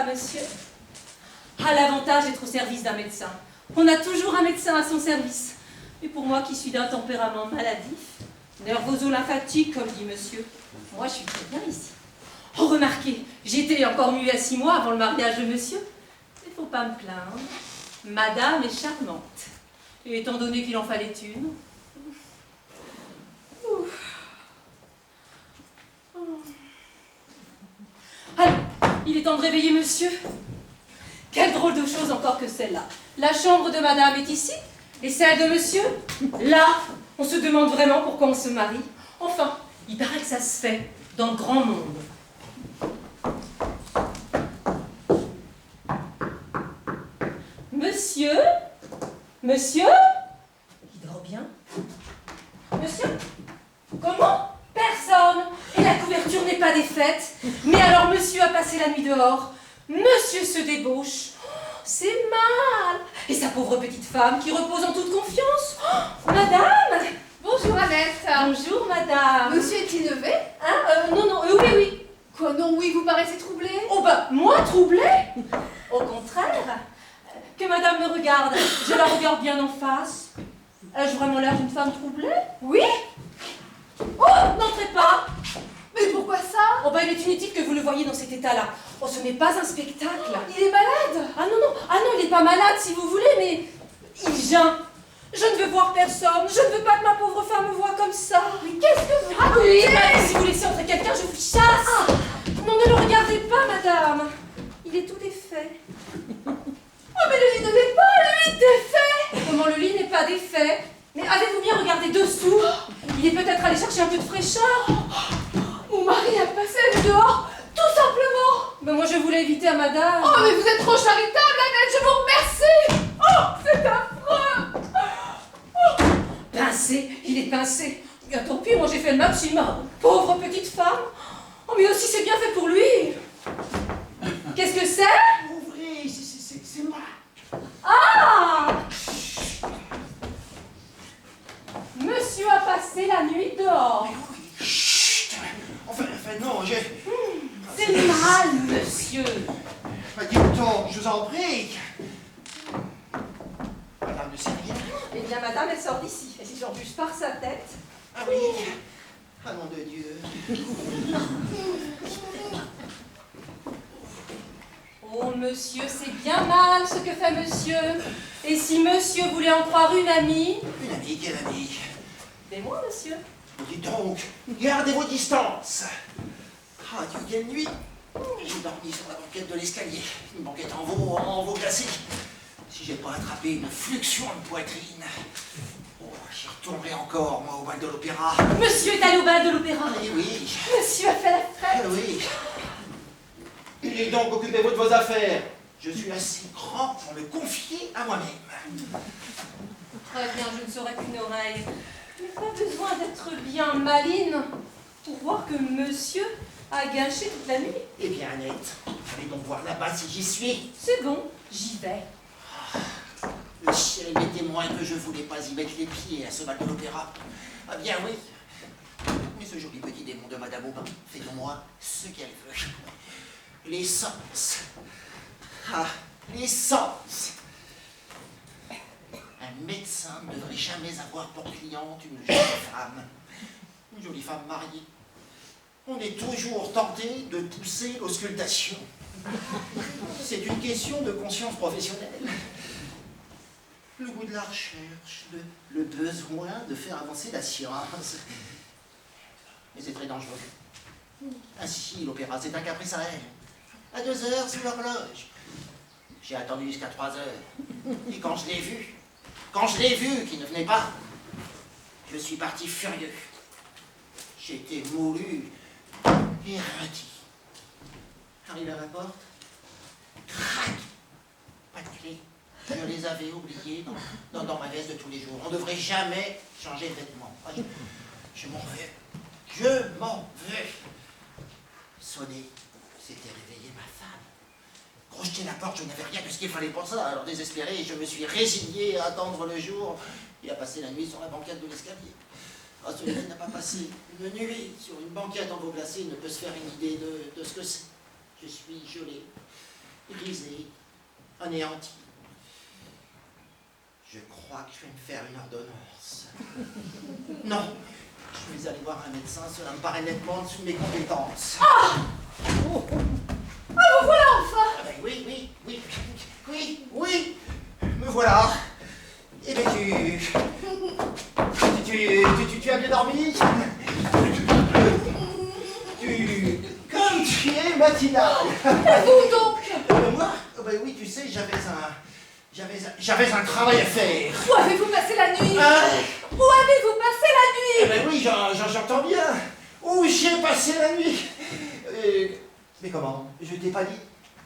Monsieur. À l'avantage d'être au service d'un médecin. On a toujours un médecin à son service. Et pour moi qui suis d'un tempérament maladif, nervoso-lymphatique, comme dit monsieur, moi je suis très bien ici. Oh, remarquez, j'étais encore muet à 6 mois avant le mariage de monsieur. Il ne faut pas me plaindre. Madame est charmante. Et étant donné qu'il en fallait une... Allez, il est temps de réveiller monsieur. Quelle drôle de chose encore que celle-là. La chambre de madame est ici, et celle de monsieur, là. On se demande vraiment pourquoi on se marie. Enfin, il paraît que ça se fait dans le grand monde. Monsieur? Monsieur? Il dort bien. Monsieur? Comment? Personne. Et la couverture n'est pas défaite. Mais alors monsieur a passé la nuit dehors. Monsieur se débauche. Oh, c'est mal. Et sa pauvre petite femme qui repose en toute confiance. Oh, madame. Bonjour Annette. Bonjour madame. Monsieur est-il levé? Hein? Non, oui, oui. Quoi, non, oui, vous paraissez troublée? Oh bah, moi troublée? Au contraire. Que madame me regarde. Je la regarde bien en face. Ai-je vraiment l'air d'une femme troublée? Oui. Oh, n'entrez pas. Mais pourquoi ça? Oh bah, il est inutile que vous le voyiez dans cet état-là. Oh, ce n'est pas un spectacle. Il est malade? Ah non, il n'est pas malade si vous voulez, mais il vient. Je ne veux voir personne. Je ne veux pas que ma pauvre femme me voie comme ça. Mais qu'est-ce que vous Ah oui, racontez? bah, si vous laissez entrer quelqu'un, je vous chasse. Non, ne le regardez pas, madame. Il est tout défait. Oh, mais le lit ne l'est pas, le lit est défait. Comment le lit n'est pas défait? Mais avez-vous bien regardé dessous? Il est peut-être allé chercher un peu de fraîcheur. Mon mari a passé la nuit dehors, tout simplement. Ben moi, je voulais éviter à madame. Oh, mais vous êtes trop charitable, Annette, je vous remercie. Oh, c'est affreux. Pincé, il est pincé. Bien tant pis, moi j'ai fait le maximum. Pauvre petite femme. Oh, mais aussi c'est bien fait pour lui. Qu'est-ce que c'est? Ouvrez, c'est moi. Ah! Monsieur a passé la nuit dehors. Mais oui, chut. Enfin, non, C'est mal, monsieur. Pas du temps, je vous en prie. Madame ne sait rien. Eh bien, madame, elle sort d'ici. Et si j'en juge par sa tête... Ah oui. Ah nom de Dieu. Oh, monsieur, c'est bien mal ce que fait monsieur. Et si monsieur voulait en croire une amie... Une amie, quelle amie? C'est moi, monsieur. Dites donc, gardez vos distances. Ah Dieu, quelle nuit. J'ai dormi sur la banquette de l'escalier. Une banquette en veau glacé. Si j'ai pas attrapé une fluxion de poitrine. Oh, j'y retournerai encore, moi, au bal de l'opéra. Monsieur est allé au bal de l'opéra. Eh oui. Monsieur a fait la fête. Eh oui. Et donc, occupez-vous de vos affaires. Je suis assez grand pour me confier à moi-même. Très bien, je ne serai qu'une oreille. Mais pas besoin d'être bien maline pour voir que monsieur a gâché toute la nuit. Eh bien, Annette, allez donc voir là-bas si j'y suis. C'est bon, j'y vais. Le ciel est témoin que je voulais pas y mettre les pieds à ce bal de l'opéra. Ah bien oui. Mais ce joli petit démon de Madame Aubin fait de moi ce qu'elle veut. Les sens. Ah, les sens. Un médecin ne devrait jamais avoir pour cliente une jolie femme mariée. On est toujours tenté de pousser l'auscultation. C'est une question de conscience professionnelle. Le goût de la recherche, le besoin de faire avancer la science. Mais c'est très dangereux. Ainsi, l'opéra, c'est un caprice à elle. À 2 heures sous l'horloge. J'ai attendu jusqu'à 3 heures. Et quand je l'ai vu qu'il ne venait pas, je suis parti furieux. J'étais moulu et rôti. Arrivé à la porte, crac, pas de clé. Je les avais oubliés dans ma veste de tous les jours. On ne devrait jamais changer de vêtements. Ah, je m'en veux. Je m'en veux. Sonner, c'était réveiller ma femme. Crocheter la porte, je n'avais rien de ce qu'il fallait pour ça. Alors désespéré, je me suis résigné à attendre le jour et à passer la nuit sur la banquette de l'escalier. Ah, celui qui n'a pas passé une nuit sur une banquette en veau glacé ne peut se faire une idée de ce que c'est. Je suis gelé, grisé, anéanti. Je crois que je vais me faire une ordonnance. Non, je vais aller voir un médecin, cela me paraît nettement en dessous de mes compétences. Ah, vous voilà enfin. Ah ben oui, me voilà. Eh bien tu as bien dormi? Comme tu es matinal. Et vous donc? Moi? Ben oui, tu sais, j'avais un travail à faire. Où avez-vous passé la nuit? Où avez-vous passé la nuit? Eh ben oui, j'entends bien. Où j'ai passé la nuit? Mais comment? Je t'ai pas dit?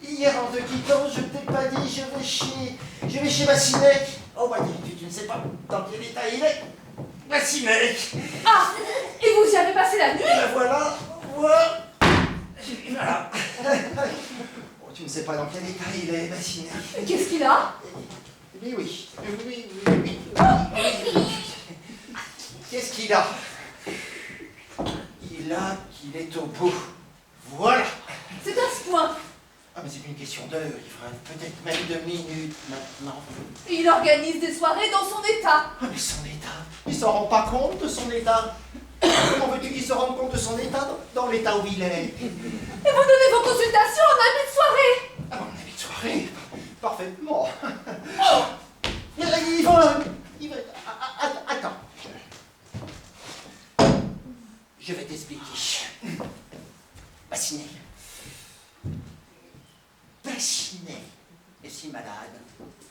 Hier en te quittant, je t'ai pas dit, je vais chez Bassinec. Oh bah tu ne sais pas dans quel état il est. Bassinec. Ah, et vous y avez passé la nuit? Ben voilà. Oh, tu ne sais pas dans quel état il est, Bassinec. Qu'est-ce qu'il a? Mais oui. Qu'est-ce qu'il a? Il a qu'il est au bout. Voilà. C'est à ce point. Ah mais c'est une question d'heure, il fera peut-être même de minutes maintenant. Il organise des soirées dans son état. Ah mais son état, il s'en rend pas compte de son état. Comment veux-tu qu'il se rende compte de son état dans l'état où il est? Et vous donnez vos consultations en habit de soirée? Ah mon ami de soirée, parfaitement. Il va... Attends. Je vais t'expliquer. Bassinet est si malade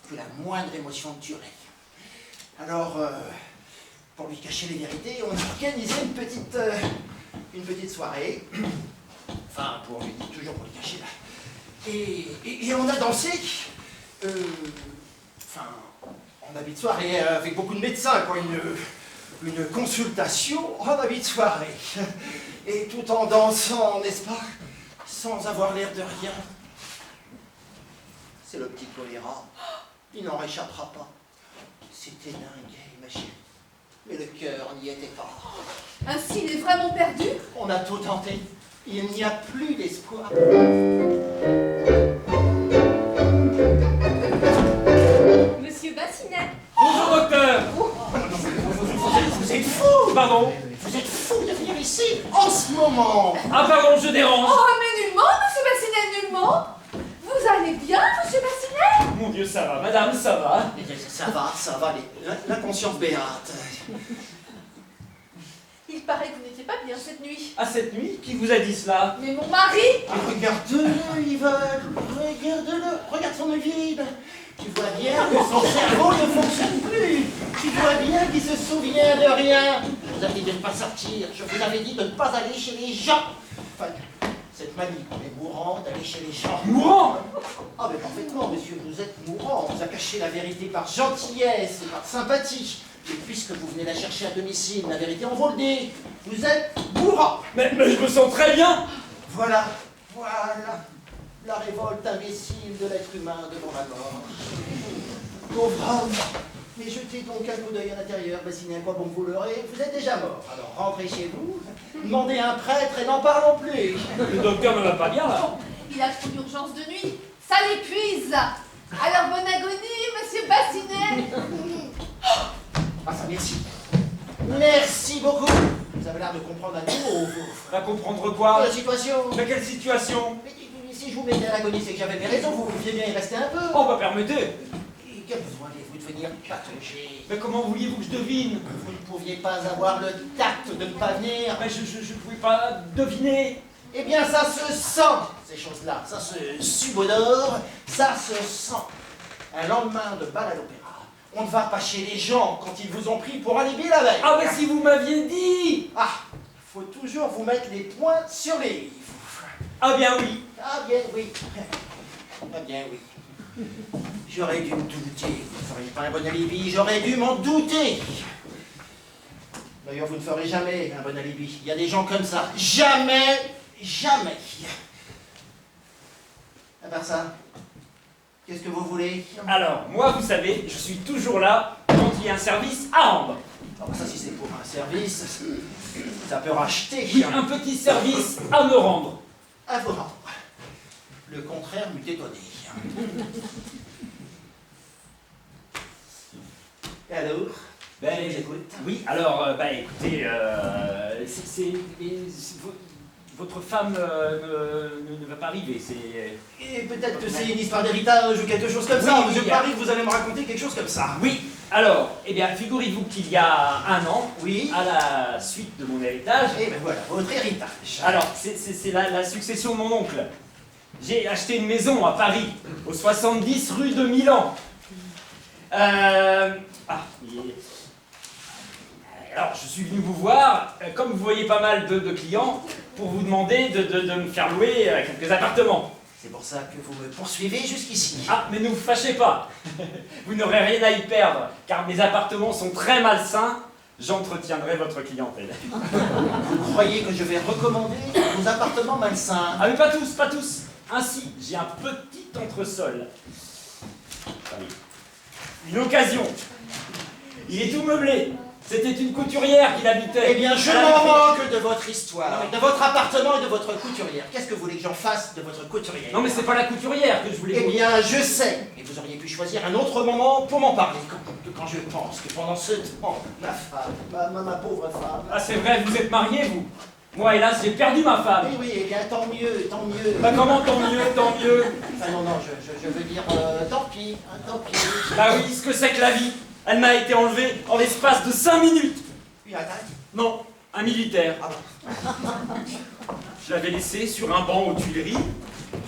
que la moindre émotion le tuerait. Alors, pour lui cacher les vérités, on a organisé une petite soirée. Enfin, toujours pour lui cacher là. Et on a dansé. En habit de soirée, avec beaucoup de médecins, quoi. Une consultation en habit de soirée. Et tout en dansant, n'est-ce pas? Sans avoir l'air de rien. C'est le petit choléra. Il n'en réchappera pas. C'était dingue, ma chérie. Mais le cœur n'y était pas. Ainsi, il est vraiment perdu? On a tout tenté. Il n'y a plus d'espoir. Monsieur Bassinet. Bonjour, docteur. Vous êtes fou! Pardon? Vous êtes fou de venir ici en ce moment! Ah, pardon, je dérange. Oh, mais nullement, monsieur Bassinet, nullement. Vous allez bien, monsieur Bassinet? Mon Dieu, ça va. Madame, ça va. Ça va, la conscience béate. Il paraît que vous n'étiez pas bien cette nuit. À cette nuit, qui vous a dit cela? Mais mon mari? Ah, regarde-le, Yvonne, regarde-le, regarde son œil vide. Tu vois bien que son cerveau ne fonctionne plus. Tu vois bien qu'il se souvient de rien. Je vous avais dit de ne pas sortir, je vous avais dit de ne pas aller chez les gens. Enfin, cette manie pour les mourants d'aller chez les gens. Mourant? Ah, mais parfaitement, monsieur, vous êtes mourant. On vous a caché la vérité par gentillesse et par sympathie. Et puisque vous venez la chercher à domicile, la vérité en vaut le dé. Vous êtes mourant. Mais je me sens très bien. Voilà, voilà, la révolte imbécile de l'être humain devant la mort. Pauvre homme, mais jetez donc un coup d'œil à l'intérieur, bassinez à quoi bon vous l'aurez, vous êtes déjà mort. Alors rentrez chez vous, demandez un prêtre et n'en parlons plus. Le docteur ne va pas bien, là. Bon, il a trop d'urgence de nuit. Ça l'épuise. Alors bonne agonie, monsieur Bassinet. Ah ça, merci. Merci beaucoup. Vous avez l'air de comprendre un mot, vous. Va comprendre quoi? La situation. Mais quelle situation? Mais si je vous mettais à l'agonie, c'est que j'avais mes raisons, vous pouviez bien y rester un peu. Oh, bah permettez. Et quel besoin avez-vous de venir patauger? Mais comment vouliez-vous que je devine? Vous ne pouviez pas avoir le tact de ne pas venir. Mais je pouvais pas deviner. Eh bien, ça se sent, ces choses-là. Ça se subodore, ça se sent. Un lendemain de bal à l'opéra, on ne va pas chez les gens quand ils vous ont pris pour un débile la veille. Ah, mais si vous m'aviez dit! Ah, faut toujours vous mettre les points sur les i. Ah bien oui. Ah bien, oui. Ah bien, oui. J'aurais dû me douter. Vous ne feriez pas un bon alibi, j'aurais dû m'en douter. D'ailleurs, vous ne ferez jamais un bon alibi. Il y a des gens comme ça. Jamais, jamais. À part ça, qu'est-ce que vous voulez? Alors, moi, vous savez, je suis toujours là quand il y a un service à rendre. Ah bah ça, si c'est pour un service, ça peut racheter. Oui, un petit service à me rendre. À vous rendre. Le contraire m'eût étonné. Et alors? Ben, J'écoute. oui, alors, écoutez, votre femme ne va pas arriver, c'est... Et peut-être que c'est une histoire d'héritage ou quelque chose comme ça. Oui, Je oui, parie que vous allez me raconter quelque chose comme ça. Oui, alors, eh bien, figurez-vous qu'il y a un an, Oui. à la suite de mon héritage, Et ben voilà, votre héritage. alors, c'est la succession de mon oncle. J'ai acheté une maison à Paris, au 70 rue de Milan. Alors, je suis venu vous voir, comme vous voyez pas mal de clients, pour vous demander de me faire louer quelques appartements. C'est pour ça que vous me poursuivez jusqu'ici. Ah, mais ne vous fâchez pas. Vous n'aurez rien à y perdre, car mes appartements sont très malsains. J'entretiendrai votre clientèle. Vous croyez que je vais recommander vos appartements malsains? Ah, mais pas tous, pas tous. Ainsi, j'ai un petit entresol. Allez. Une occasion. Il est tout meublé. C'était une couturière qui l'habitait. Eh bien, je Elle m'en habitait- moque de votre histoire, de votre appartement et de votre couturière. Qu'est-ce que vous voulez que j'en fasse de votre couturière? Non, mais c'est pas la couturière que je voulais Eh vous... bien, je sais, et vous auriez pu choisir un autre moment pour m'en parler, quand je pense que pendant ce temps, ma femme, ma pauvre femme... Ah, c'est vrai, vous êtes marié, vous. Moi, hélas, j'ai perdu ma femme. Oui, eh bien, tant mieux, tant mieux. Bah, comment tant mieux, tant mieux. Enfin, non, je veux dire, tant pis, hein, tant pis. Bah oui, ce que c'est que la vie. Elle m'a été enlevée en l'espace de 5 minutes. Une attaque? Non, un militaire. Ah bon. Je l'avais laissé sur un banc aux Tuileries.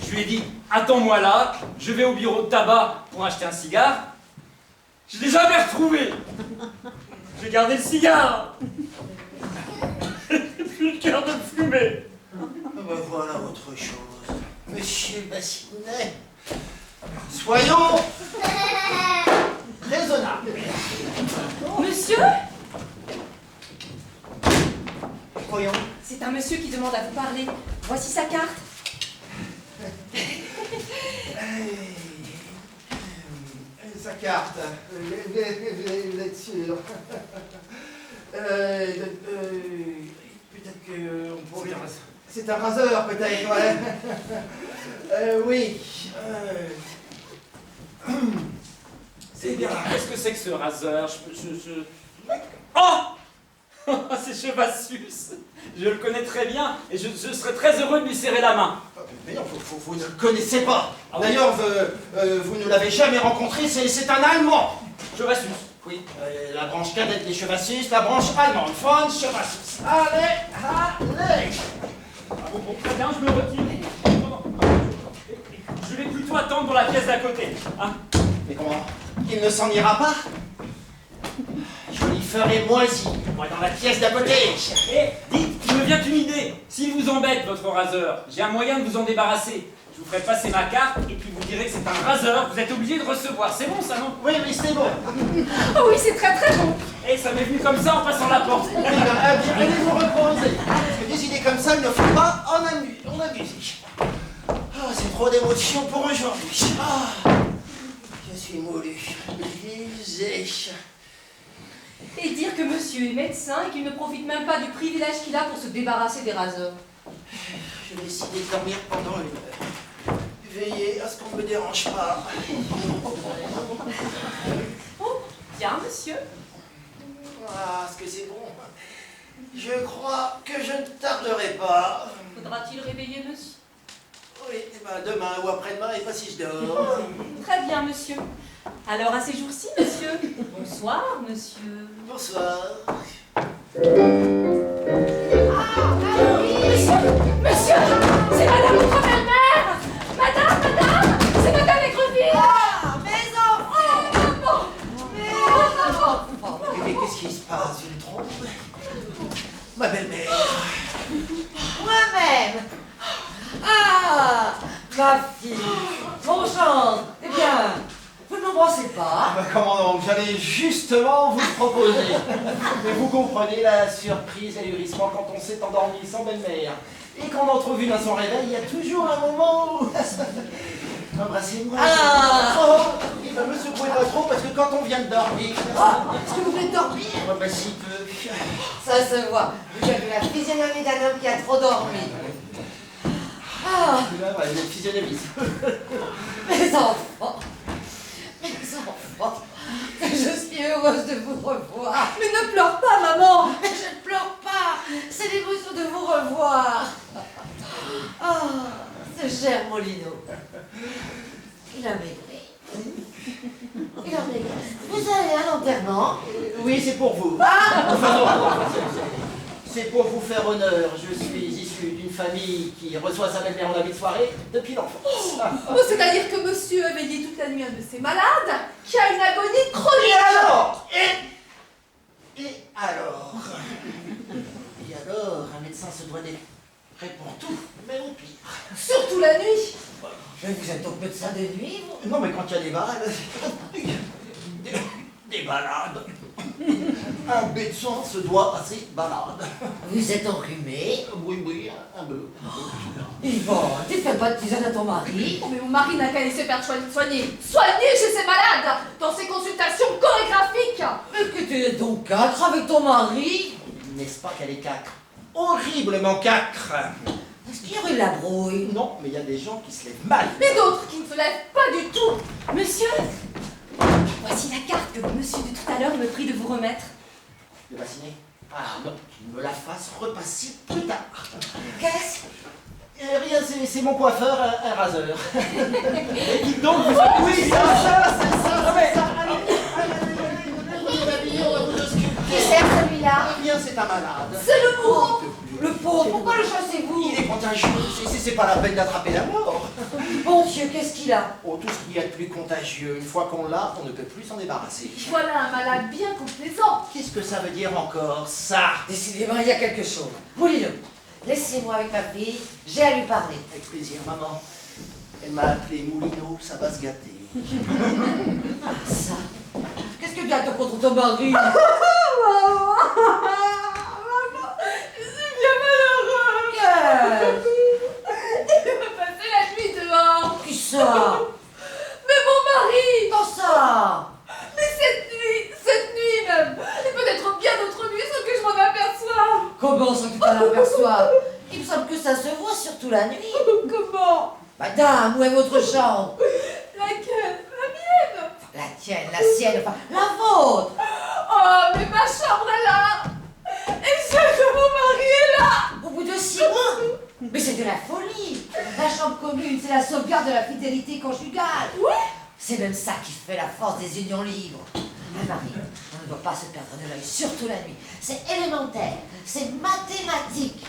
Je lui ai dit, attends-moi là, je vais au bureau de tabac pour acheter un cigare. Je l'ai jamais retrouvé. J'ai gardé le cigare. J'ai plus le cœur de le fumer. Ah ben voilà autre chose. Monsieur Bassinet, soyons raisonnables. Monsieur? Voyons. C'est un monsieur qui demande à vous parler. Voici sa carte. Sa carte. Vous êtes sûr? Peut-être que on pourrait... C'est un raseur, peut-être, ouais. Oui. C'est bien. Qu'est-ce que c'est que ce raseur? Oh c'est Chevassus. Je le connais très bien et je serais très heureux de lui serrer la main. Mais non, vous ne le connaissez pas. Ah oui. D'ailleurs, vous ne l'avez jamais rencontré, c'est un Allemand. Chevassus. Oui, la branche cadette des Chevassus, la branche allemande, Franz Chevassus. Allez, allez. Bon, très bien, je me retire. Je vais plutôt attendre dans la pièce d'à côté. Hein? Mais comment? Il ne s'en ira pas? Je l'y ferai moisi, moi, dans la pièce d'à côté. Et dites, me vient une idée. S'il vous embête, votre raseur, j'ai un moyen de vous en débarrasser. Je vous ferai passer ma carte et puis vous direz que c'est un raseur. Vous êtes obligé de recevoir. C'est bon, ça, non? Oui, c'est bon. Oh oui, c'est très très bon. Et ça m'est venu comme ça en passant la porte. Eh bien, allez vous reposer. Parce que des idées comme ça, il ne faut pas en abuser. Ah, c'est trop d'émotions pour aujourd'hui. Ah, je suis moulu, brisé. Et dire que monsieur est médecin et qu'il ne profite même pas du privilège qu'il a pour se débarrasser des raseurs. J'ai décidé de dormir pendant 1 heure. Veillez à ce qu'on ne me dérange pas. Oh, bien, monsieur. Ah, est-ce que c'est bon? Je crois que je ne tarderai pas. Faudra-t-il réveiller monsieur? Oui, eh ben, demain ou après-demain, et pas si je dors. Très bien, monsieur. Alors, à ces jours-ci, monsieur. Bonsoir, monsieur. Bonsoir. Monsieur, c'est madame votre belle-mère. Madame, c'est madame Égreville. Ah, mes enfants! Mes enfants! Mais qu'est-ce qui se passe? Une trompe? Ma belle-mère. Moi-même. Ah, ma fille. Bonjour. Eh bien, vous ne m'embrassez pas. Bah, comment donc? J'allais justement vous le proposer. Mais vous comprenez la surprise et l'hurissement quand on s'est endormi sans belle-mère. Et qu'on entrevu une à son réveil, il y a toujours un moment où... Embrassez-moi. Ah. Oh, il va me secouer pas trop parce que quand on vient de dormir... Est-ce que vous voulez dormir? Oh, bah si peu. Ça se voit. Vous avez la physionomie d'un homme qui a trop dormi. Ah, Là, ouais, vous êtes physionomiste. mes enfants. Mes enfants. Je suis heureuse de vous revoir. Mais ne pleure pas, maman. Mais je ne pleure pas. C'est l'émotion de vous revoir. Ah, ce cher Molino. Il a maigri. Il a maigri. Vous allez à l'enterrement? Oui, c'est pour vous. Enfin, non, c'est pour vous faire honneur. Je suis issu d'une famille qui reçoit sa belle-mère en habit de soirée depuis l'enfance. Oh, c'est-à-dire que monsieur a veillé toute la nuit un de ses malades qui a une agonie chronique. Et alors? Et alors? Un médecin se doit d'être prêt pour tout, même au pire. Surtout la nuit. Mais vous êtes donc médecin de nuit, vous? Non, mais quand il y a des malades... Des balades. Un médecin se doit à ses balades. Vous êtes enrhumé? Oui, un peu. Yvonne, tu fais pas de tisane à ton mari? Oh, mais mon mari n'a qu'à laisser faire soigner chez ses malades, dans ses consultations chorégraphiques. Mais que tu es donc quatre avec ton mari? N'est-ce pas qu'elle est cacre? Horriblement cacre. Est-ce qu'il y aurait de la brouille? Non, mais il y a des gens qui se lèvent mal. Mais d'autres qui ne se lèvent pas du tout. Monsieur, voici la carte que monsieur de tout à l'heure me prie de vous remettre. Le vacciner? Ah non, qu'il me la fasse repasser plus tard. Qu'est-ce? Rien, c'est mon coiffeur, un raseur. Et dites donc, vous faites... Oui, c'est ça. Allez, on va vous ausculter. Qui sert celui-là? Rien, c'est un malade. C'est le bourreau. Le pauvre, pourquoi le chassez-vous? Il est contagieux, c'est pas la peine d'attraper la mort. Bon Dieu, qu'est-ce qu'il a? Oh, tout ce qu'il y a de plus contagieux, une fois qu'on l'a, on ne peut plus s'en débarrasser. Voilà un malade bien complaisant. Qu'est-ce que ça veut dire encore, ça? Décidément, il y a quelque chose. Molino, laissez-moi avec ma fille, j'ai à lui parler. Avec plaisir, maman. Elle m'a appelé Moulineau, ça va se gâter. Ah, ça. Qu'est-ce que tu as contre ton mari? Qu'est-ce? Il va passer la nuit dehors. Qui ça? Mais mon mari. Quand ça? Mais cette nuit même. Et peut-être bien d'autres nuits sans que je m'en aperçoive. Comment ça que tu t'en aperçois? Il me semble que ça se voit surtout la nuit. Comment? Madame, où est votre chambre? Laquelle? La mienne. La tienne, la sienne, enfin, la vôtre. Oh, mais ma chambre est là. Et celle de mon mari est là. Au bout de 6 mois? Mais c'est de la folie. La chambre commune, c'est la sauvegarde de la fidélité conjugale. Ouais. C'est même ça qui fait la force des unions libres. Un mari, on ne doit pas se perdre de l'œil, surtout la nuit. C'est élémentaire, c'est mathématique.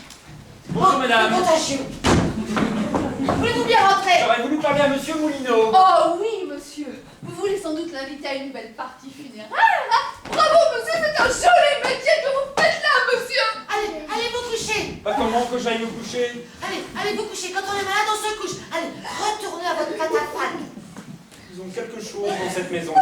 Bonjour, madame. C'est contagieux. Voulez-vous bien rentrer? J'aurais voulu parler à monsieur Moulineau. Oh oui, monsieur. Vous voulez sans doute l'inviter à une belle partie funéraire. Bravo, monsieur, c'est un joli métier que vous faites là, monsieur. Allez vous coucher. que j'aille me coucher. Allez vous coucher. Quand on est malade, on se couche. Allez, retournez à votre catafalque. Ils ont quelque chose dans cette maison.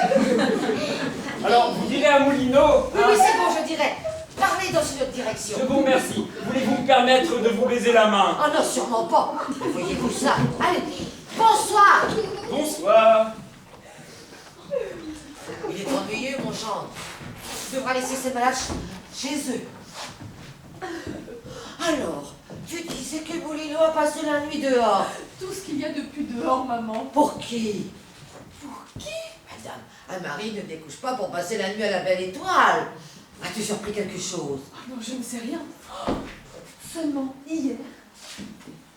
Alors, vous direz à Moulineau. Oui, c'est bon, je dirais. Parlez dans une autre direction. Je vous remercie. Voulez-vous me permettre de vous baiser la main? Oh non, sûrement pas. Voyez-vous ça? Allez, bonsoir. Bonsoir. Il est ennuyeux, mon gendre. Tu devras laisser ces malades chez eux. Alors, tu disais que Moulineau a passé la nuit dehors. Tout ce qu'il y a de plus dehors, maman. Pour qui? Pour qui? Madame, un mari ne découche pas pour passer la nuit à la belle étoile. As-tu surpris quelque chose? Ah non, je ne sais rien. Seulement hier,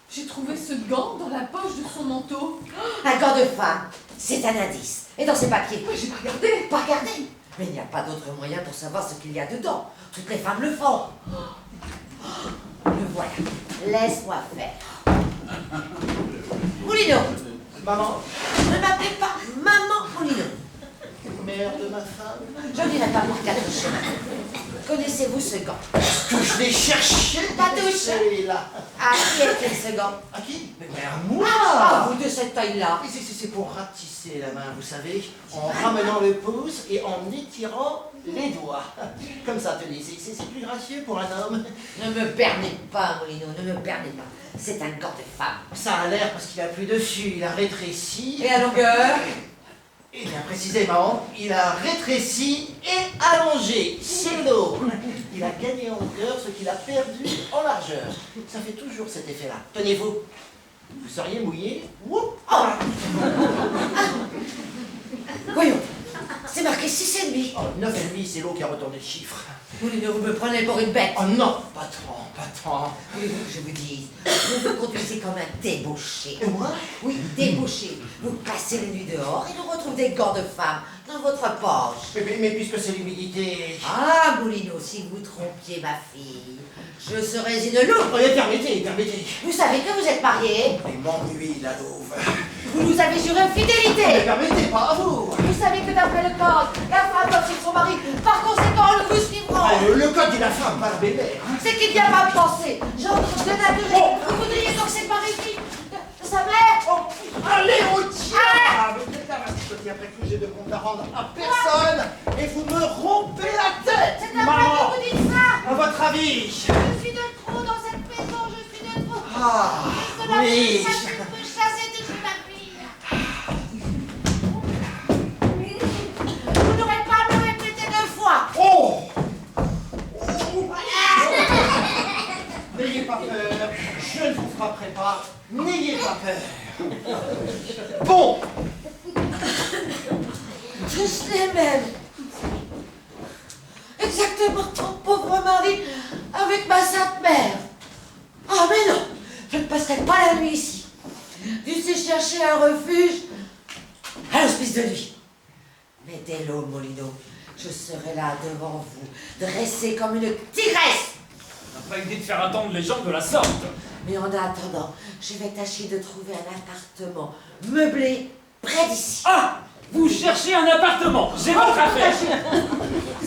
j'ai trouvé ce gant dans la poche de son manteau. Un gant de femme, c'est un indice. Et dans ces papiers? Mais j'ai pas regardé. Pas regardé. Mais il n'y a pas d'autre moyen pour savoir ce qu'il y a dedans. Toutes les femmes le font. Le voilà. Laisse-moi faire. Moulineau, Maman, ne m'appelez pas Maman Moulineau. mère de ma femme, Je n'irai pas par 4 chemins. Connaissez-vous ce gant? que je l'ai cherché. Ta douche. Celui-là. À qui est-il ce gant? À qui? Mais à moi. Ah, vous de cette taille-là. Mais c'est pour ratisser la main, vous savez, en ramenant le pouce et en étirant les doigts. Comme ça, tenez, c'est plus gracieux pour un homme. Ne me bernez pas, Moulineau, ne me bernez pas. C'est un gant de femme. Ça a l'air parce qu'il a plus dessus, il a rétréci. Et à longueur? Et bien précisément, il a rétréci et allongé. C'est l'eau. Il a gagné en hauteur ce qu'il a perdu en largeur. Ça fait toujours cet effet-là. Tenez-vous. Vous seriez mouillé. Woup. Oh. Voyons, c'est marqué 6,5. Oh, 9,5, c'est l'eau qui a retourné le chiffre. Moulineau, vous me prenez pour une bête. Oh non, pas tant, pas tant. Voulez-vous que je vous dise? Vous vous conduisez comme un débauché. Et moi? Oui, débauché. Vous passez les nuits dehors et nous retrouvez des gants de femme dans votre poche. Mais puisque c'est l'humidité... Ah, Moulineau, si vous trompiez ma fille, je serais une loupe. Oh, permettez. Vous savez que vous êtes marié? Mais m'ennuie, la louve. Vous nous avez juré Mais fidélité. permettez, pas à vous. Vous savez que d'après le code, la femme doit suivre son mari. Par conséquent, nous vous suivrons. Ah, le code de la femme, pas le bébé. C'est qu'il n'y a pas pensé. J'entre de nature. Vous voudriez donc séparer qui de sa mère? Oh, allez au diable! Mais faites la mascotte, après tout, j'ai de compte à rendre à personne et vous me rompez la tête! C'est la peine que vous dites ça. À votre avis? Je suis de trop dans cette maison. Je suis de trop. Ah, Cela oui! me chasser de chez ma fille. Vous n'aurez pas à me répéter 2 fois. Oh! N'ayez pas peur, je ne vous frapperai pas, n'ayez pas peur. Bon! Tous les mêmes. Exactement ton pauvre mari avec ma sainte mère. Ah mais non, je ne passerai pas la nuit ici. Dû-tu chercher un refuge à l'hospice de nuit. Mais dès l'aube, Moulineau, je serai là devant vous, dressée comme une tigresse. On n'a pas idée de faire attendre les gens de la sorte. Mais en attendant, je vais tâcher de trouver un appartement meublé près d'ici. Ah! Vous cherchez un appartement. J'ai votre affaire.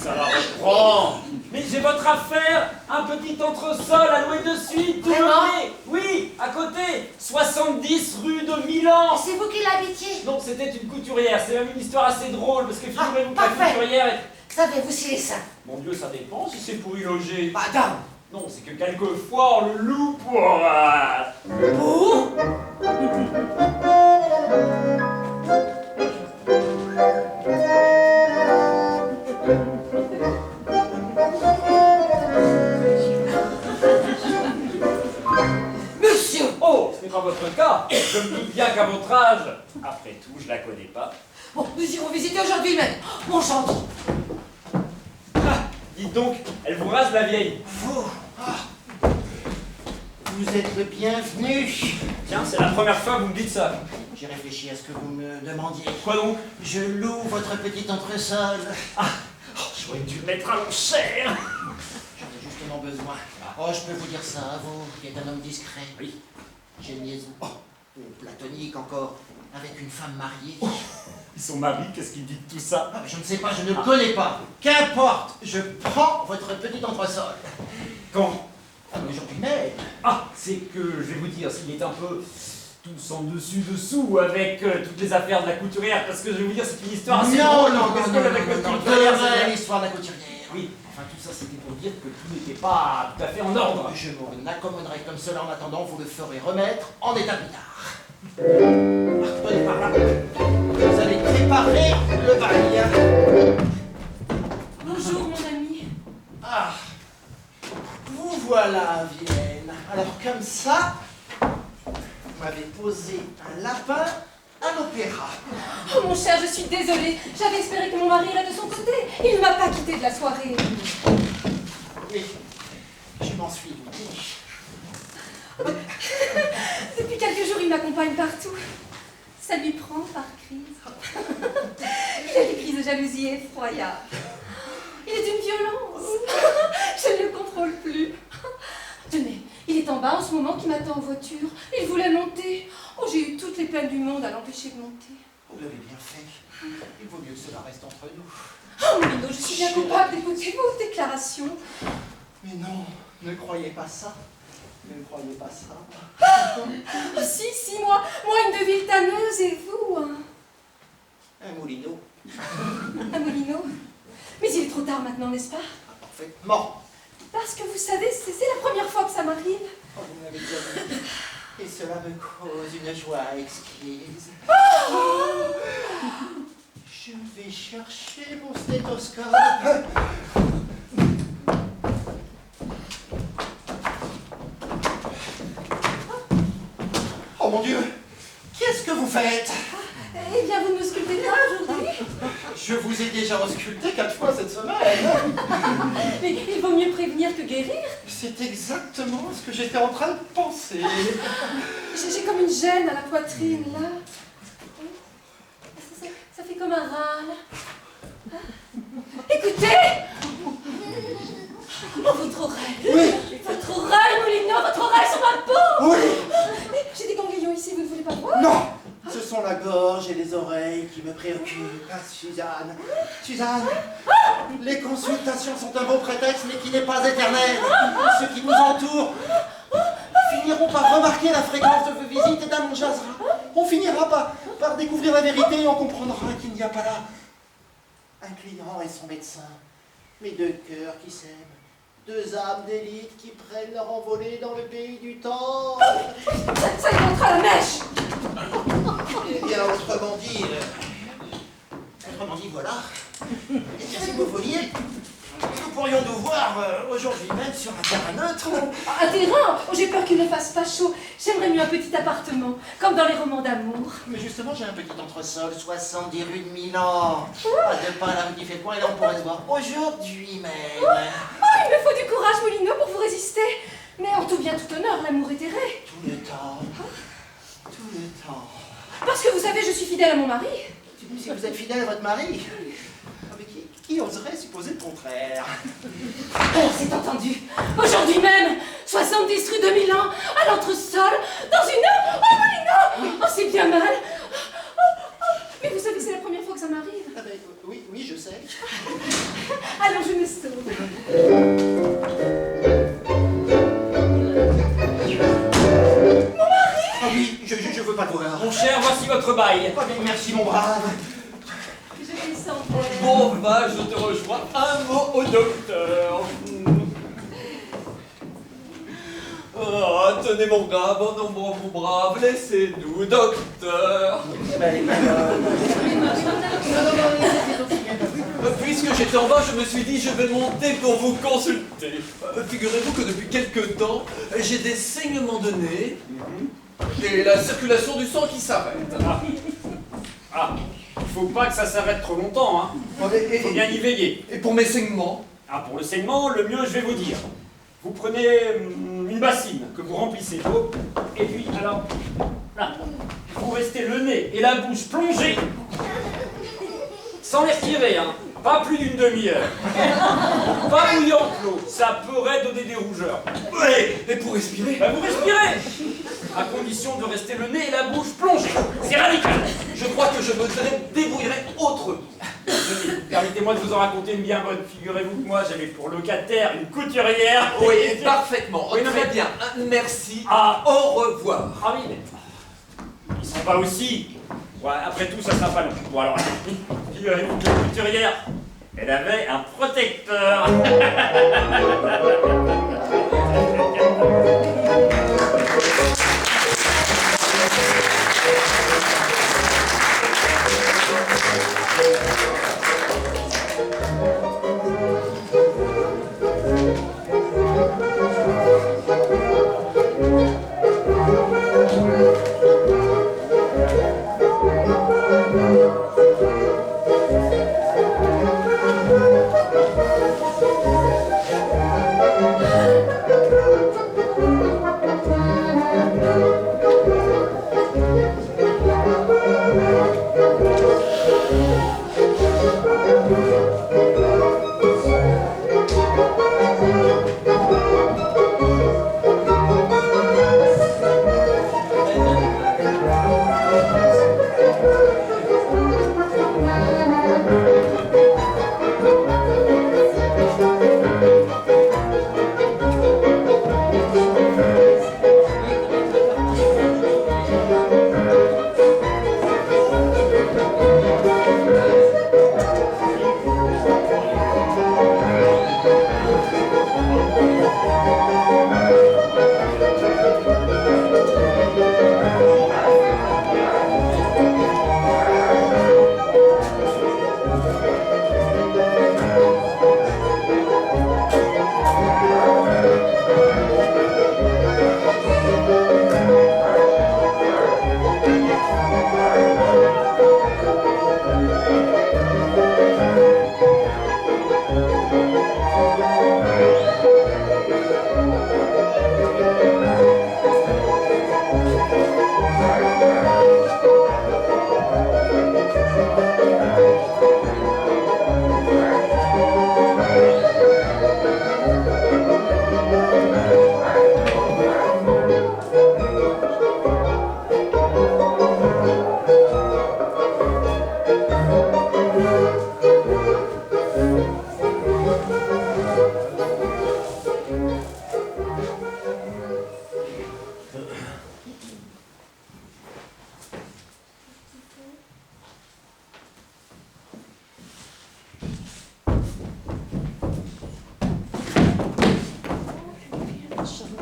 Ça la reprend. Mais j'ai votre affaire. Un petit entresol à louer de suite. Tout Vraiment? meublé. Oui, à côté. 70 rue de Milan. C'est vous qui l'habitiez? Non, c'était une couturière. C'est même une histoire assez drôle parce que figurez-vous que la parfait. couturière est... Savez-vous s'il est sain? Mon Dieu, ça dépend si c'est pour y loger. Madame. Non, c'est que quelquefois on le loue pour... Pour? Monsieur! Oh, ce n'est pas votre cas. Je me doute bien qu'à votre âge... Après tout, je la connais pas. Bon, nous irons visiter aujourd'hui même. Mon chantier. Ah, dites donc, elle vous rase la vieille. Vous, vous êtes le bienvenu. Tiens, c'est la première fois que vous me dites ça. J'ai réfléchi à ce que vous me demandiez. Quoi donc? Je loue votre petit entresol. Ah, oh, j'aurais dû le mettre à l'enchère. J'en ai justement besoin. Oh, je peux vous dire ça, vous, qui êtes un homme discret. Oui. J'ai une liaison. Oh, platonique encore, avec une femme mariée. Son mari, qu'est-ce qu'il dit de tout ça? Ah, je ne sais pas, je ne le connais pas. Qu'importe, je prends votre petit entresol. Quand? Ah, mais aujourd'hui même. Ah, c'est que, je vais vous dire, s'il est un peu tous en dessus-dessous avec toutes les affaires de la couturière, parce que je vais vous dire, c'est une histoire assez drôle, parce que avec le couturière, c'est l'histoire de la couturière. Oui, enfin tout ça c'était pour dire que tout n'était pas tout à fait en ordre. Je m'en accommoderai comme cela en attendant, vous le ferez remettre en état plus tard. Tenez par là. Vous allez préparer le bail. Bonjour, mon ami. Ah, vous voilà, vilaine. Alors comme ça, vous m'avez posé un lapin à l'opéra. Oh, mon cher, je suis désolée. J'avais espéré que mon mari irait de son côté. Il ne m'a pas quitté de la soirée. Oui, je m'en suis douté. Depuis quelques jours, il m'accompagne partout. Ça lui prend par crise. Il a des crises de jalousie effroyables. Il est d'une violence. Je ne le contrôle plus. Tenez, il est en bas en ce moment qui m'attend en voiture. Il voulait monter. Oh, j'ai eu toutes les peines du monde à l'empêcher de monter. Vous l'avez bien fait. Il vaut mieux que cela reste entre nous. Oh, Molino, je suis bien coupable d'écouter vos déclarations. Mais non, ne croyez pas ça. Ne croyez pas ça. Oh, si, moi une de ville tanneuse et vous, hein. Un moulineau. Un Molino. Mais il est trop tard maintenant, n'est-ce pas? Ah, parfaitement. Parce que vous savez, c'est la première fois que ça m'arrive. Oh, vous me l'avez déjà dit. Et cela me cause une joie exquise. Je vais chercher mon stéthoscope. Oh mon Dieu! Qu'est-ce que vous faites? Eh bien, vous ne me sculptez pas aujourd'hui. Je vous ai déjà ausculté 4 fois cette semaine. Mais il vaut mieux prévenir que guérir. C'est exactement ce que j'étais en train de penser. J'ai comme une gêne à la poitrine, là. Ça fait comme un râle. Écoutez! Oh, votre oreille! Oui. Votre oreille, Molino, votre oreille sur ma peau! Oui. J'ai des ganglions ici, vous ne voulez pas voir? Non. Ce sont la gorge et les oreilles qui me préoccupent. Ah, Suzanne. Suzanne, les consultations sont un beau prétexte, mais qui n'est pas éternel. Ceux qui nous entourent finiront par remarquer la fréquence de vos visites et d'un on jasera. On finira par découvrir la vérité et on comprendra qu'il n'y a pas là un client et son médecin, mais deux cœurs qui s'aiment, deux âmes d'élite qui prennent leur envolée dans le pays du temps. Ça y montre à la mèche! Eh bien, autrement dit, voilà. Et bien, si vous vouliez, nous pourrions nous voir aujourd'hui même sur un terrain neutre. Un terrain? Oh, j'ai peur qu'il ne fasse pas chaud. J'aimerais mieux un petit appartement, comme dans les romans d'amour. Mais justement, j'ai un petit entresol, 70 rue de Milan. À 2 pas à la rue du Fécoin, et là on pourrait se voir aujourd'hui même. Oh, il me faut du courage, Molino, pour vous résister. Mais en tout bien, tout honneur, l'amour est erré. Tout le temps. Tout le temps. Parce que vous savez, je suis fidèle à mon mari. Si vous êtes fidèle à votre mari, mais qui oserait supposer le contraire? Alors, c'est entendu. Aujourd'hui même, 70 rue de Milan, à l'entresol, dans une... Oh, Molino! Oh, c'est bien mal. Mais vous savez, c'est la première fois que ça m'arrive. Ah ben, oui, je sais. Alors, je me sauve. Ah oui, je veux pas le voir. Mon cher, voici votre bail. Ah bien, merci mon brave. Je les sentais. Bon, va, je te rejoins. Un mot au docteur. Ah, tenez mon brave, oh non, mon brave, laissez-nous, docteur. Puisque j'étais en bas, je me suis dit, je vais monter pour vous consulter. Figurez-vous que depuis quelque temps, j'ai des saignements de nez et la circulation du sang qui s'arrête. Ah, il faut pas que ça s'arrête trop longtemps, hein. Il faut bien y veiller. Et pour mes saignements? Ah, pour le saignement, le mieux, je vais vous dire. Vous prenez une bassine que vous remplissez d'eau, et puis, alors, là, vous restez le nez et la bouche plongés, sans les retirer, hein. Pas plus d'une demi-heure. Pas bouillant clos, ça pourrait donner des rougeurs. Ouais. Et pour respirer? Bah, vous respirez, à condition de rester le nez et la bouche plongés. C'est radical. Je crois que je me débrouillerai autrement. Permettez-moi de vous en raconter une bien bonne. Figurez-vous que moi, j'avais pour locataire une couturière. Oui, parfaitement. Oui, non, Très mais- bien. Merci. Ah. Au revoir. Ah oui, mais... Ils sont pas aussi. Ouais, après tout, ça sera pas long. Bon, alors, figurez-vous que la couturière, elle avait un protecteur.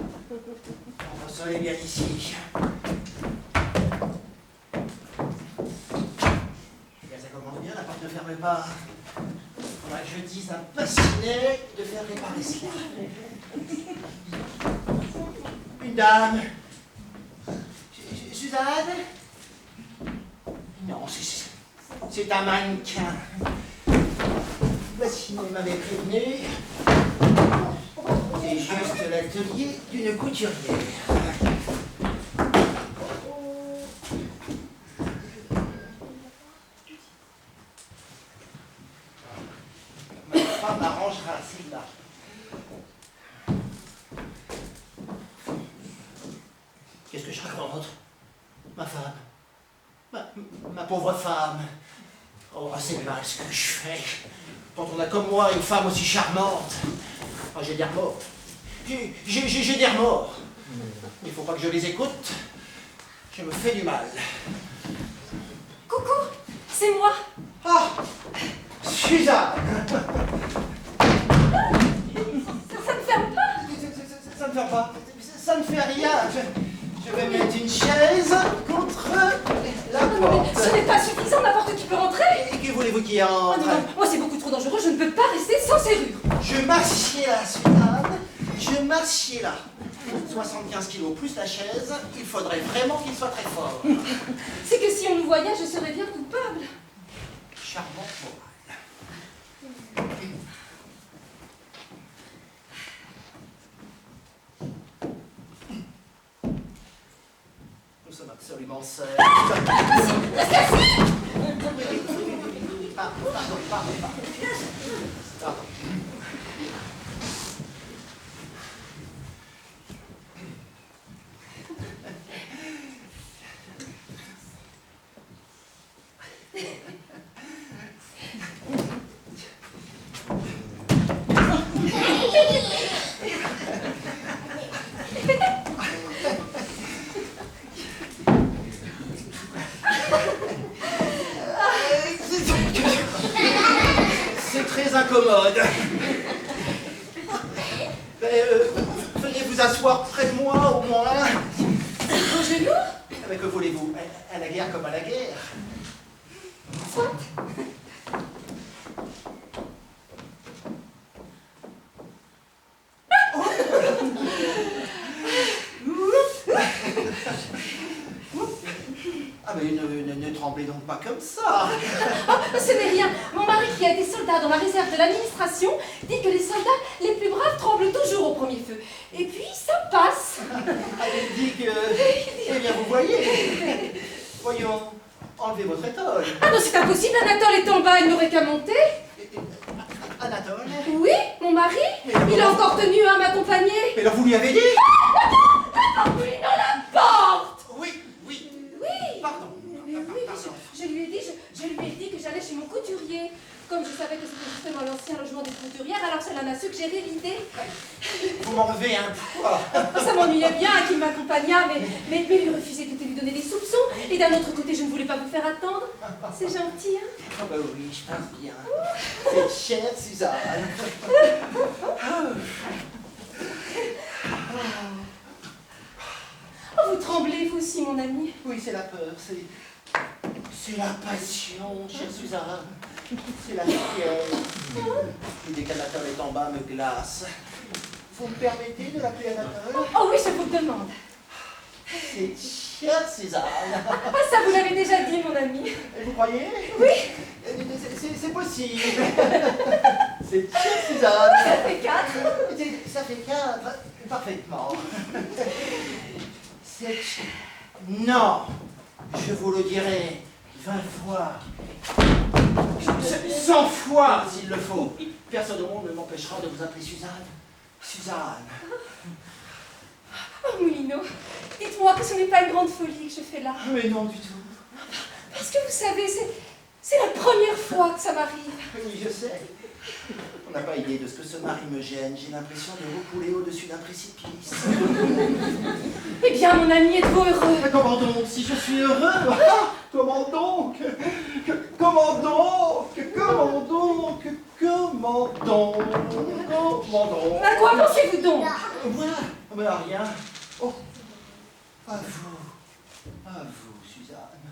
Le soleil est bien ici. Bien, ça commence bien, la porte ne ferme pas. Faudra que je dise à un passionné de faire réparer cela. Une dame. Suzanne? Non, c'est un mannequin. Passionné m'avait prévenu. C'est juste l'atelier d'une couturière. Ma femme arrangera celle-là. Qu'est-ce que je raconte? Ma femme. Ma pauvre femme. Oh, c'est mal ce que je fais. Quand on a comme moi une femme aussi charmante. Oh, j'ai des remords. J'ai des remords. Il faut pas que je les écoute. Je me fais du mal. Coucou, c'est moi. Ah, Suzanne. Ça ne ferme pas. Ça ne fait pas. Ça ne fait rien. Je vais mettre une chaise contre la Non, mais porte. ce n'est pas suffisant, n'importe qui peut rentrer. Et que voulez-vous qu'il y Oh entre? non, non, moi c'est beaucoup trop dangereux, je ne peux pas rester sans serrure. Je m'assieds là, Suzanne. Je m'assieds là. 75 kilos plus la chaise, il faudrait vraiment qu'il soit très fort. C'est que si on nous voyait, je serais bien coupable. Charmant moral. Nous sommes absolument seuls. Pardon. très incommode. Veuillez vous asseoir près de moi, au moins. Vos genoux? Mais que voulez-vous? À la guerre comme à la guerre. Soit. Ah mais ne tremblez donc pas comme ça. Oh, ce n'est rien. Mon mari, qui a été soldat dans la réserve de l'administration, dit que les soldats les plus braves tremblent toujours au premier feu. Et puis, ça passe. Elle dit que... Eh bien, vous voyez. Voyons, enlevez votre étole. Ah non, c'est impossible. Anatole est en bas, il n'aurait qu'à monter. Anatole? Oui, mon mari. Il a encore tenu à m'accompagner. Mais alors vous lui avez dit? Oui, non, la porte. Oui, oui. Oui. Pardon. Mais oui, je lui ai dit que j'allais chez mon couturier. Comme je savais que c'était justement l'ancien logement des couturières, alors cela m'a suggéré l'idée. Vous m'enlevez un poids. Ça m'ennuyait bien qu'il m'accompagnât, mais lui refuser que de lui donner des soupçons. Et d'un autre côté, je ne voulais pas vous faire attendre. C'est gentil, hein? Ah bah oui, je pense bien. C'est cher, Suzanne. Oh, vous tremblez, vous aussi, mon ami. Oui, c'est la peur, c'est la passion, chère Suzanne. C'est la fièvre. L'idée qu'Anatole est en bas me glace. Vous me permettez de l'appeler Anatole? Oh oui, je vous le demande. C'est cher, Suzanne. Ah, ça, vous l'avez déjà dit, mon ami. Et vous croyez? Oui. C'est possible. C'est cher, Suzanne. Ça fait 4. Ça fait 4. Parfaitement. C'est... Non. Je vous le dirai 20 fois. 100 fois, s'il le faut. Personne au monde ne m'empêchera de vous appeler Suzanne. Suzanne. Oh, Moulineau, dites-moi que ce n'est pas une grande folie que je fais là. Mais non du tout. Parce que vous savez, c'est la première fois que ça m'arrive. Oui, je sais. On n'a pas idée de ce que ce mari me gêne. J'ai l'impression de rouler au-dessus d'un précipice. Eh bien, mon ami, êtes-vous heureux? Mais comment donc, si je suis heureux? Ah, comment donc? Comment donc? Comment donc? Comment donc? Comment donc? À quoi pensez-vous donc? Moi? Mais à rien. Oh, à vous, Suzanne.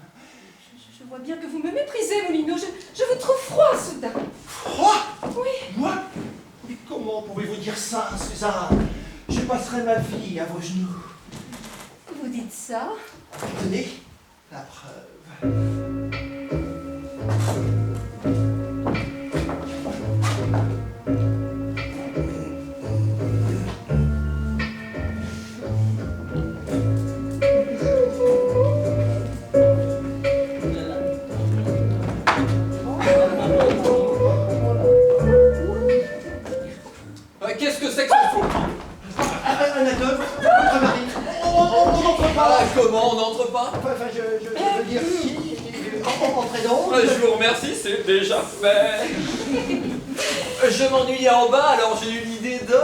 Je vois bien que vous me méprisez, Moulineau. Je vous trouve froid, soudain. Froid? Oui. Moi? Mais comment pouvez-vous dire ça, Suzanne? Je passerai ma vie à vos genoux. Vous dites ça? Tenez, la preuve. Qu'est-ce que c'est que ce fou? Anatole, votre mari. On n'entre pas. Ah, comment on n'entre pas? Enfin, je veux dire, si. Entrez donc. Je vous remercie, c'est déjà fait. Je m'ennuyais en bas, alors j'ai eu l'idée de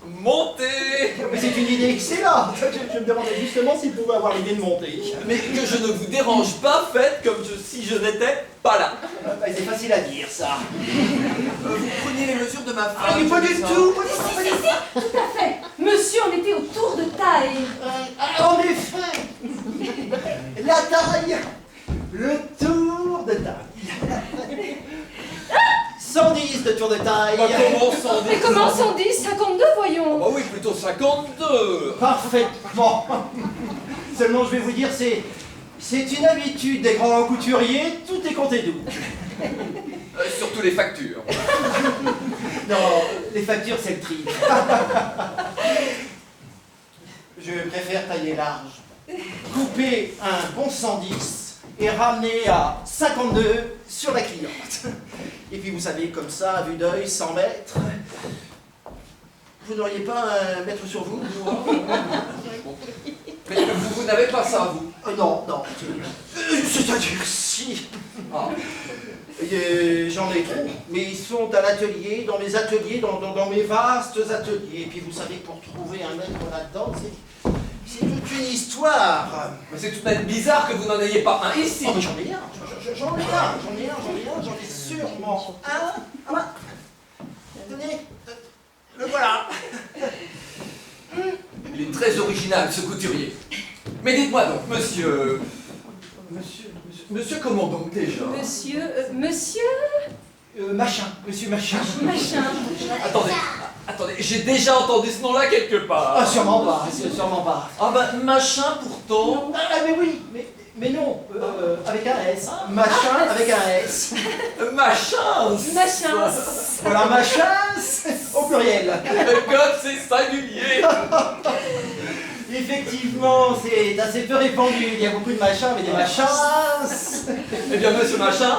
monter. Mais c'est une idée excellente. Je me demandais justement s'il pouvait avoir l'idée de monter. Mais que je ne vous dérange pas, faites comme si je n'étais pas là. C'est facile à dire, ça. Vous preniez les mesures de ma femme. Ah, mais pas du ça. tout. Si, tout à fait. Monsieur en était au tour de taille. En effet, la taille, le tour de taille. 110 de tour de taille. Bah, comment 110? Mais comment 110, 52, voyons. Bah oui, plutôt 52. Parfaitement. Seulement, je vais vous dire, c'est une habitude des grands couturiers, tout est compté double. Surtout les factures. Non, les factures, c'est le tri. Je préfère tailler large. Couper un bon 110 et ramener à 52 sur la cliente. Et puis vous savez, comme ça, à vue d'œil, 100 mètres, vous n'auriez pas un mètre sur vous? Mais vous n'avez pas ça, vous? Non. C'est-à-dire si. Ah. J'en ai trop, mais ils sont à l'atelier, dans mes ateliers, dans mes vastes ateliers. Et puis vous savez, pour trouver un mètre là-dedans, c'est toute une histoire. Mais c'est tout de même bizarre que vous n'en ayez pas un ici. Oh, mais j'en ai un, j'en ai sûrement un. Très original, ce couturier. Mais dites-moi donc, monsieur... Monsieur comment donc, déjà? Monsieur, Machin, monsieur Machin. machin. Attendez, j'ai déjà entendu ce nom-là quelque part. Ah, sûrement pas, sûrement pas. Ah bah, machin pourtant. Ah, mais oui, mais non, avec un S. Machin avec un S. Machin. Machin. Voilà, machin, au pluriel. Comme c'est singulier. Effectivement, c'est assez peu répandu. Il y a beaucoup de machins, mais des machins. Eh bien, monsieur Machin,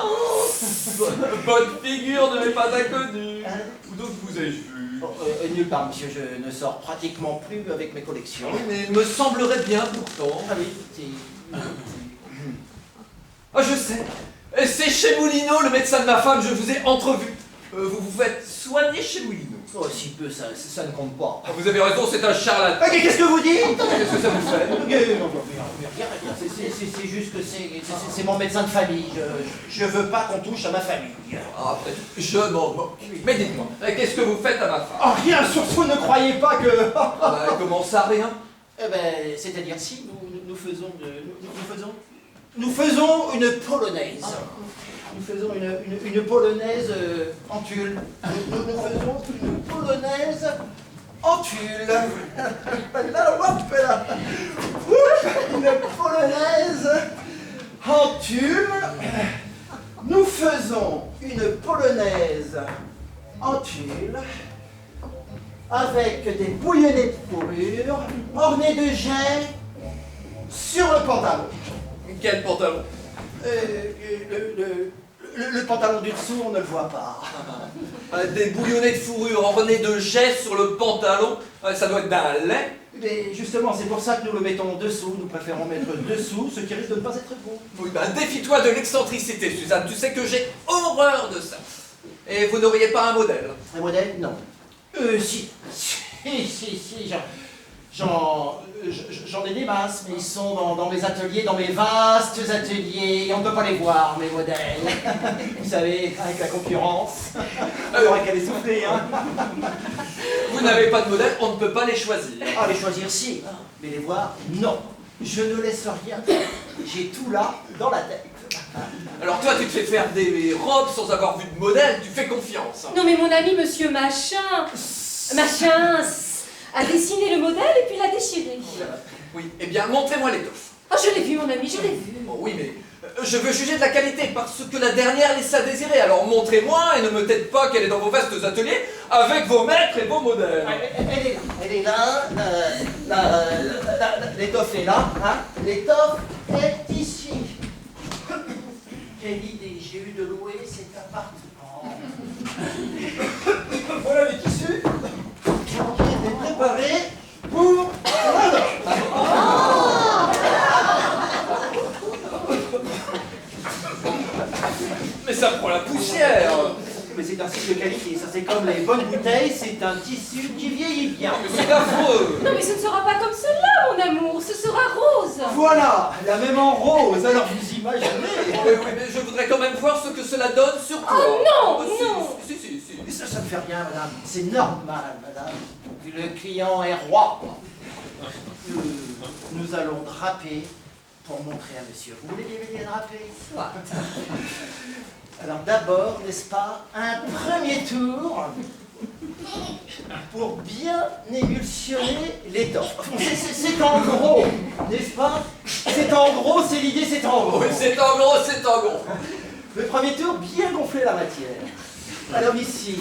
votre figure ne m'est pas inconnue. Où donc vous ai-je vu? Nulle part, monsieur, je ne sors pratiquement plus avec mes collections. Oui, mais il me semblerait bien pourtant. Ah oui, c'est... Ah, je sais. Et c'est chez Moulineau, le médecin de ma femme, je vous ai entrevu. Vous vous faites soigner chez Moulineau. Oh, si peu, ça ne compte pas. Ah, vous avez raison, c'est un charlatan. Ah, qu'est-ce que vous dites? Qu'est-ce que ça vous fait? C'est juste que c'est mon médecin de famille. Je veux pas qu'on touche à ma famille. Ah, après, je m'en moque. Mais dites-moi, qu'est-ce que vous faites à ma femme? Oh, rien, surtout ne croyez pas que... Ah bah, comment ça, rien? Eh ben, c'est-à-dire si, nous faisons une polonaise. Nous faisons une polonaise en tulle. Nous faisons une polonaise en tulle. Là, hop, là. Une polonaise en tulle. Nous faisons une polonaise en tulle avec des bouillonnets de fourrure ornés de jais sur le pantalon. Quel pantalon? Le pantalon du dessous, on ne le voit pas. Des bouillonnets de fourrure ornés de jais sur le pantalon, ça doit être d'un lait. Mais justement, c'est pour ça que nous le mettons dessous. Nous préférons mettre dessous, ce qui risque de ne pas être beau. Oui, ben défie-toi de l'excentricité, Suzanne. Tu sais que j'ai horreur de ça. Et vous n'auriez pas un modèle? Un modèle? Non. Si, j'en ai des masses, mais ils sont dans mes ateliers, dans mes vastes ateliers, et on ne peut pas les voir, mes modèles. Vous savez, avec la concurrence, on aurait qu'à les souffler, hein. Vous n'avez pas de modèle, on ne peut pas les choisir. Ah, les choisir, si, mais les voir, non. Je ne laisse rien. J'ai tout là, dans la tête. Alors toi, tu te fais faire des robes sans avoir vu de modèle, tu fais confiance. Non mais mon ami monsieur Machin a dessiné le modèle et puis l'a déchiré. Oui, eh bien, montrez-moi l'étoffe. Ah, je l'ai vu mon ami, je l'ai vu. Bon, oui, mais je veux juger de la qualité, parce que la dernière laisse à désirer. Alors montrez-moi et ne me dites pas qu'elle est dans vos vastes ateliers avec vos maîtres et vos modèles. Elle est là, l'étoffe est là, hein. L'étoffe est ici. Quelle idée j'ai eu de louer cet appartement. Voilà les tissus qui étaient préparés pour Mais ça prend la poussière. Mais c'est un tissu de qualité, ça c'est comme les bonnes bouteilles, c'est un tissu qui vieillit bien. Mais c'est affreux. Non mais ce ne sera pas comme cela mon amour, ce sera rose. Voilà, la même en rose, alors vous imaginez. Oui, mais je voudrais quand même voir ce que cela donne sur toi. Oh non, Si, non. Si. Ça ne fait rien, madame, c'est normal, madame. Le client est roi. Nous allons draper pour montrer à monsieur. Vous voulez les draper? Alors d'abord, n'est-ce pas, un premier tour pour bien émulsionner l'étoffe. C'est en gros, n'est-ce pas? C'est en gros, c'est l'idée, c'est en gros. Oui, c'est en gros, c'est en gros. Le premier tour, bien gonfler la matière. Alors ici,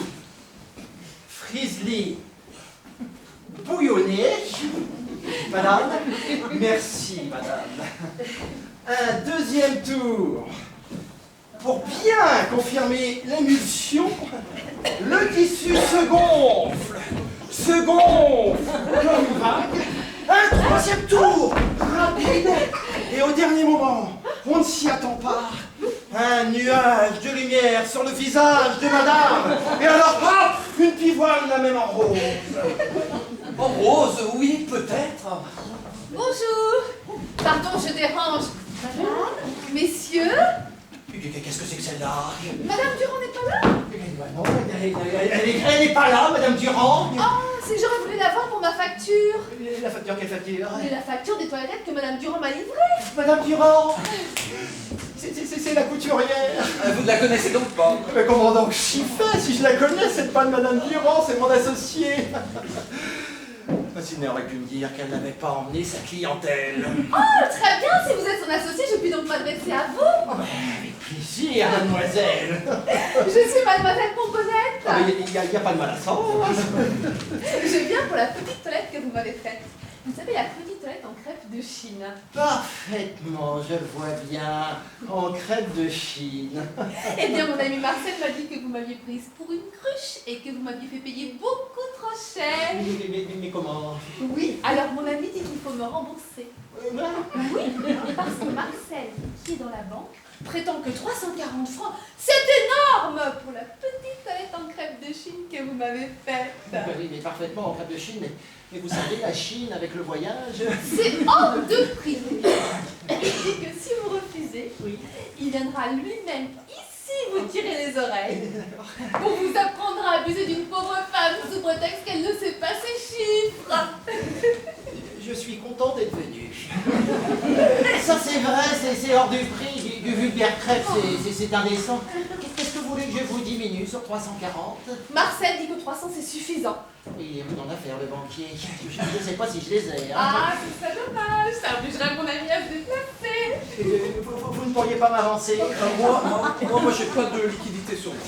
frisely bouillonné. Madame, merci madame. Un deuxième tour. Pour bien confirmer l'émulsion, le tissu se gonfle comme une vague. Un troisième tour, rapide, et au dernier moment, on ne s'y attend pas. Un nuage de lumière sur le visage de madame, et alors hop, une pivoine la même en rose. En rose, oui, peut-être. Bonjour. Pardon, je dérange. Madame, messieurs. Qu'est-ce que c'est que celle-là? Madame Durand n'est pas là? Non, elle n'est pas là, Madame Durand. Oh, c'est j'aurais voulu la voir pour ma facture. La facture, quelle facture? Mais la facture des toilettes que Madame Durand m'a livrée. Madame Durand, c'est la couturière. Vous ne la connaissez donc pas? Mais comment donc j'y fais? Si je la connais, c'est pas de Madame Durand, c'est mon associé. Il n'aurait pu me dire qu'elle n'avait pas emmené sa clientèle. Oh, très bien, si vous êtes son associé, je puis donc m'adresser à vous. Oh, avec plaisir, mademoiselle. Je suis Mademoiselle Pomponette. Il n'y a pas de mal à ça. Je viens pour la petite toilette que vous m'avez faite. Vous savez, la petite toilette en crêpe de Chine. Parfaitement, je le vois bien, en crêpe de Chine. Eh bien, mon ami Marcel m'a dit que vous m'aviez prise pour une cruche et que vous m'aviez fait payer beaucoup trop cher. Mais comment? Oui, alors mon ami dit qu'il faut me rembourser. Oui, parce que Marcel, qui est dans la banque, prétend que 340 francs, c'est énorme pour la petite toilette en crêpe de Chine que vous m'avez faite. Oui, mais parfaitement en crêpe de Chine. Mais vous savez, la Chine, avec le voyage... C'est hors de prix. Il dit que si vous refusez, il viendra lui-même ici vous tirer les oreilles. Pour vous apprendre à abuser d'une pauvre femme sous prétexte qu'elle ne sait pas ses chiffres. Je suis content d'être venu. Ça, c'est vrai, c'est hors du prix du vulgaire crêpe, c'est indécent. Qu'est-ce que vous voulez que je vous diminue sur 340? Marcel dit que 300 c'est suffisant. Oui, vous en a affaire, le banquier. Je ne sais pas si je les ai. Hein. Ah, c'est ça dommage, ça obligerait mon ami à se déplacer. Vous ne pourriez pas m'avancer? Moi, j'ai pas de liquidité sur moi.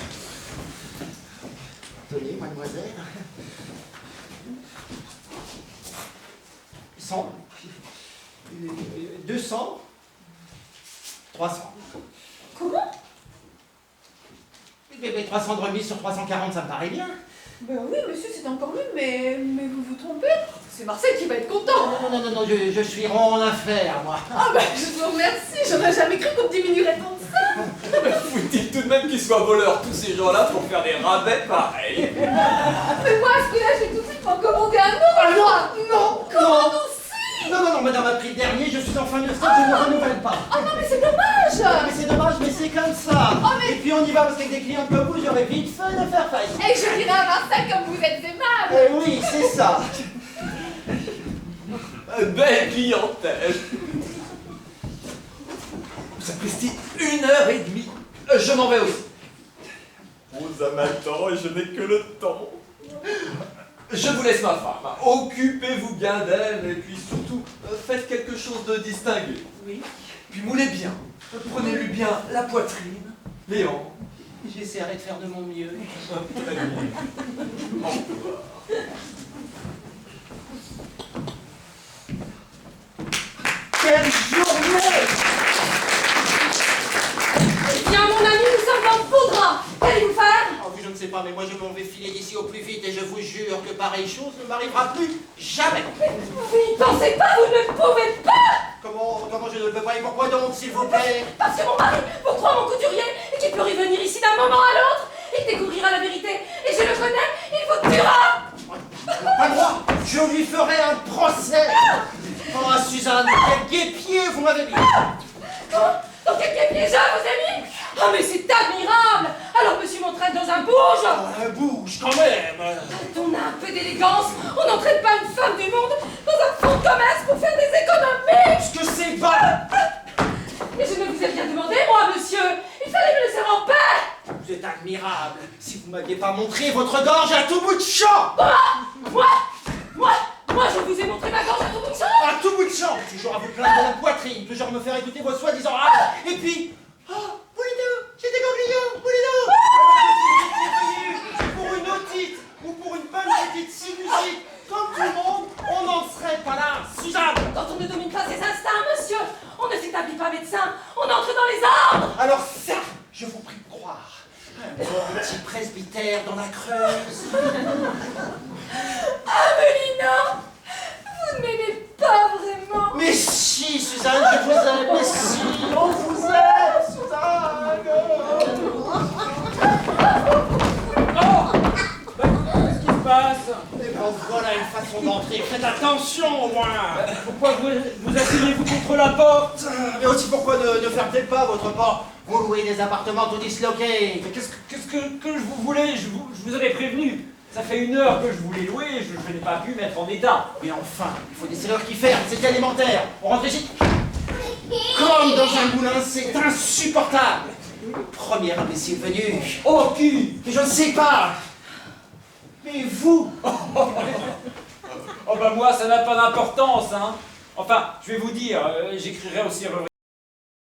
Tenez, mademoiselle. 100, 200, 300. Comment? Mais 300 de remise sur 340, ça me paraît bien. Ben oui, monsieur, c'est encore mieux, mais vous vous trompez. C'est Marcel qui va être content. Non, je suis rond en affaires, moi. Ah ben, je vous remercie, j'aurais jamais cru qu'on me diminuerait tant que ça. Vous dites tout de même qu'ils soient voleurs, tous ces gens-là, pour faire des rabais pareils. Mais moi, à ce prix-là, je vais tout de suite m'en commander un autre. Non, Comment aussi? Non, madame a pris le dernier, je suis en fin de stock, je ne renouvelle pas. Oh non, mais c'est dommage. Mais c'est dommage, mais c'est comme ça. Oh, mais- Et puis on y va parce qu'avec des clients comme vous, j'aurais vite fait de faire faillite. Et je dirais à Marcel comme vous êtes aimable. Eh oui, c'est ça. Belle clientèle. Vous sapristi 1h30. Je m'en vais aussi. Vous m'attend et je n'ai que le temps. Je vous laisse ma femme. Occupez-vous bien d'elle et puis surtout, faites quelque chose de distingué. Oui, Puis moulez bien. Prenez-lui bien la poitrine, les hanches. j'essaierai de faire de mon mieux. Très bien. Au revoir. Quelle journée! Eh bien, mon ami, nous sommes dans le poudre. Qu'allez-vous faire? Oh, je ne sais pas, mais moi je m'en vais filer d'ici au plus vite et je vous jure que pareille chose ne m'arrivera plus jamais. Vous n'y pensez pas, vous ne pouvez pas. Comment je ne le peux pas et pourquoi donc, s'il vous plaît? Parce que mon mari vous croit mon couturier et qu'il peut revenir ici d'un moment à l'autre. Il découvrira la vérité et je le connais, il vous tuera. Pas moi, je lui ferai un procès. Oh, Suzanne, quel guépier vous m'avez mis. Dans quel piège vos amis? Oh, mais c'est admirable. Alors, monsieur m'entraîne dans un bouge. Oh, bouge quand même. On a un peu d'élégance. On n'entraîne pas une femme du monde dans un fonds de commerce pour faire des économies. Est-ce que c'est bas? Et je ne vous ai rien demandé, moi, monsieur. Il fallait me laisser en paix. Vous êtes admirable. Si vous m'aviez pas montré votre gorge à tout bout de champ. Moi, je vous ai montré ma gorge à tout bout de champ. À tout bout de champ. Toujours à vous plaindre de la poitrine. Toujours me faire écouter vos soi-disant ah. Et puis... Oh, Moulineau, j'ai des ganglions, Moulineau. Pour une otite ou pour une bonne petite sinusite, comme tout le monde, on n'en serait pas là, Suzanne. Quand on ne domine pas ses instincts, monsieur, on ne s'établit pas médecin. On entre dans les ordres. Alors ça, je vous prie de croire. Un petit presbytère dans la Creuse. Amelina, vous ne m'aimez pas vraiment. Mais si, Suzanne, je vous aime, mais si, on vous aime, Suzanne. Qu'est-ce qui se passe? Eh ben voilà une façon d'entrer, faites attention au moins. Pourquoi vous asseyez-vous contre la porte? Mais aussi pourquoi ne fermez pas votre porte? Vous louez des appartements tout disloqués. Mais qu'est-ce que je vous voulais je vous avais prévenu. Ça fait 1 heure que je voulais louer, je n'ai pas pu mettre en état. Mais enfin, il faut des serrures qui ferment, c'est élémentaire. On rentre ici. Comme dans un moulin, c'est insupportable. Le premier imbécile venu. Oh, qui? Mais je ne sais pas. Mais vous. Oh bah moi, ça n'a pas d'importance, hein. Enfin, je vais vous dire, j'écrirai au serrurier.